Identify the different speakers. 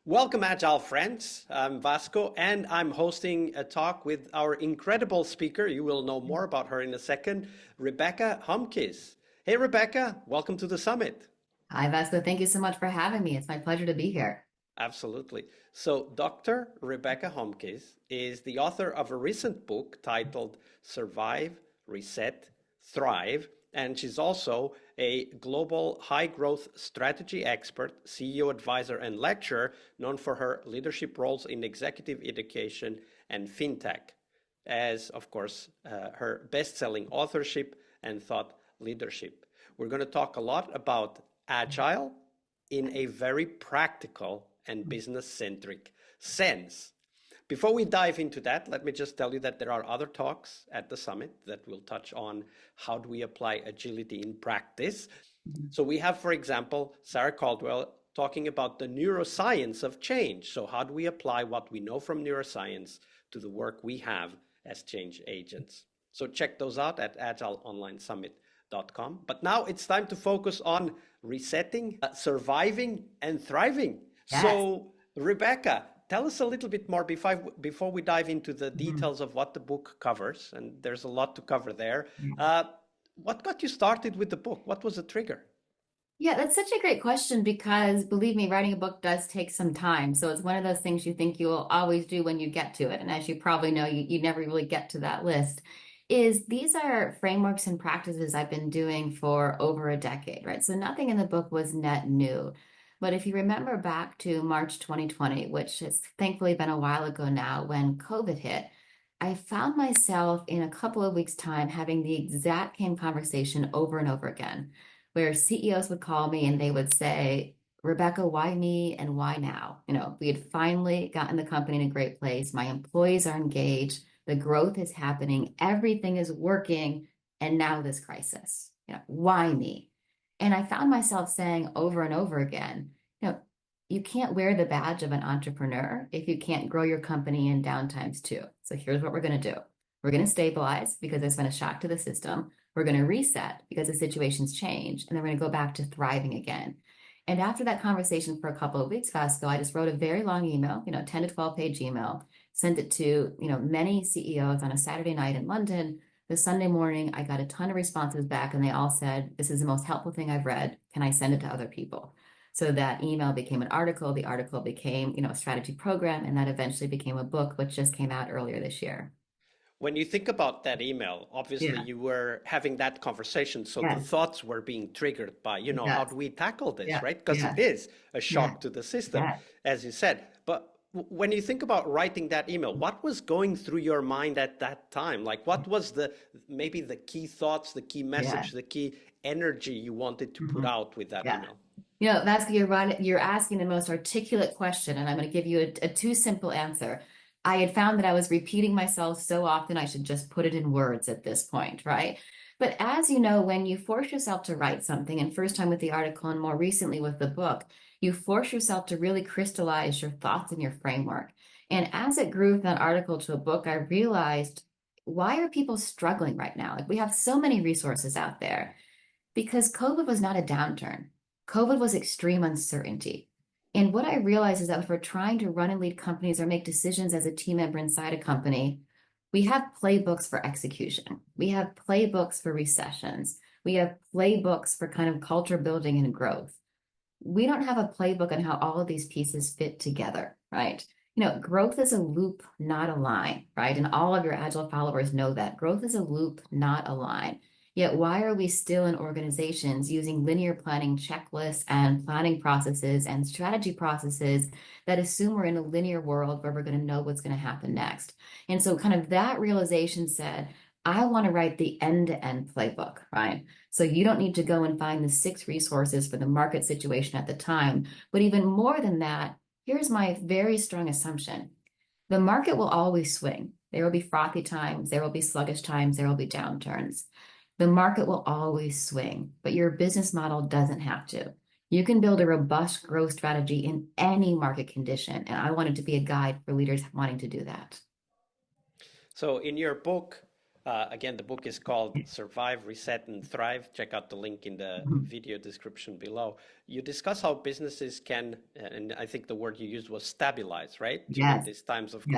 Speaker 1: Welcome, Agile friends. I'm Vasco, and I'm hosting a talk with our incredible speaker. You will know more about her in a second, Rebecca Homkes. Hey, Rebecca, welcome to the summit.
Speaker 2: Hi, Vasco. Thank you so much for having me. It's my pleasure to be here.
Speaker 1: Absolutely. So, Dr. Rebecca Homkes is the author of a recent book titled Survive, Reset, Thrive, and she's also a global high growth strategy expert, CEO advisor, and lecturer known for her leadership roles in executive education and fintech, as, of course, her best selling authorship and thought leadership. We're going to talk a lot about Agile in a very practical and business-centric sense. Before we dive into that, let me just tell you that there are other talks at the summit that will touch on how do we apply agility in practice. So we have, for example, Sarah Caldwell talking about the neuroscience of change. So how do we apply what we know from neuroscience to the work we have as change agents? So check those out at agileonlinesummit.com. But now it's time to focus on resetting, surviving, and thriving.
Speaker 2: Yes.
Speaker 1: So, Rebecca, tell us a little bit more before we dive into the details of what the book covers, and there's a lot to cover there. What got you started with the book? What was the trigger?
Speaker 2: Yeah, that's such a great question because believe me, writing a book does take some time. So it's one of those things you think you'll always do when you get to it. And as you probably know, you never really get to that list. These are frameworks and practices I've been doing for over a decade, right? So nothing in the book was net new. But if you remember back to March 2020, which has thankfully been a while ago now, when COVID hit, I found myself in a couple of weeks' time having the exact same conversation over and over again, where CEOs would call me and they would say, Rebecca, why me and why now? We had finally gotten the company in a great place. My employees are engaged. The growth is happening. Everything is working. And now this crisis, why me? And I found myself saying over and over again, you can't wear the badge of an entrepreneur if you can't grow your company in downtimes too. So here's what we're going to do. We're going to stabilize because there's been a shock to the system. We're going to reset because the situation's changed. And then we're going to go back to thriving again. And after that conversation for a couple of weeks, Vasco, I just wrote a very long email, 10 to 12 page email, sent it to, many CEOs on a Saturday night in London. The Sunday morning, I got a ton of responses back and they all said, this is the most helpful thing I've read. Can I send it to other people? So that email became an article. The article became, a strategy program, and that eventually became a book, which just came out earlier this year.
Speaker 1: When you think about that email, obviously
Speaker 2: Yeah.
Speaker 1: you were having that conversation, so the
Speaker 2: Yes.
Speaker 1: thoughts were being triggered by, how
Speaker 2: Yes.
Speaker 1: do we tackle this,
Speaker 2: Yeah.
Speaker 1: right? Because
Speaker 2: Yeah.
Speaker 1: it is a
Speaker 2: Yeah.
Speaker 1: shock to the system,
Speaker 2: Yeah.
Speaker 1: as you said. But when you think about writing that email, what was going through your mind at that time? Like, what was maybe the key thoughts, the key
Speaker 2: Yeah.
Speaker 1: message, the key energy you wanted to put
Speaker 2: Mhm.
Speaker 1: out with that
Speaker 2: Yeah.
Speaker 1: email?
Speaker 2: Vasco, you're right. You're asking the most articulate question, and I'm going to give you a too simple answer. I had found that I was repeating myself so often, I should just put it in words at this point, right? But as you know, when you force yourself to write something, and first time with the article and more recently with the book, you force yourself to really crystallize your thoughts and your framework. And as it grew from that article to a book, I realized, why are people struggling right now? Like, we have so many resources out there because COVID was not a downturn. COVID was extreme uncertainty. And what I realized is that if we're trying to run and lead companies or make decisions as a team member inside a company, we have playbooks for execution. We have playbooks for recessions. We have playbooks for kind of culture building and growth. We don't have a playbook on how all of these pieces fit together, right? Growth is a loop, not a line, right? And all of your Agile followers know that. Growth is a loop, not a line. Yet why are we still in organizations using linear planning checklists and planning processes and strategy processes that assume we're in a linear world where we're going to know what's going to happen next? And so kind of that realization said, I want to write the end-to-end playbook, right? So you don't need to go and find the 6 resources for the market situation at the time. But even more than that, here's my very strong assumption. The market will always swing. There will be frothy times, there will be sluggish times, there will be downturns. The market will always swing, but your business model doesn't have to. You can build a robust growth strategy in any market condition. And I wanted to be a guide for leaders wanting to do that.
Speaker 1: So in your book, Again, the book is called Survive, Reset, and Thrive. Check out the link in the
Speaker 2: Mhm.
Speaker 1: video description below. You discuss how businesses can, and I think the word you used was stabilize, right? During
Speaker 2: Yes.
Speaker 1: these times of
Speaker 2: Yes.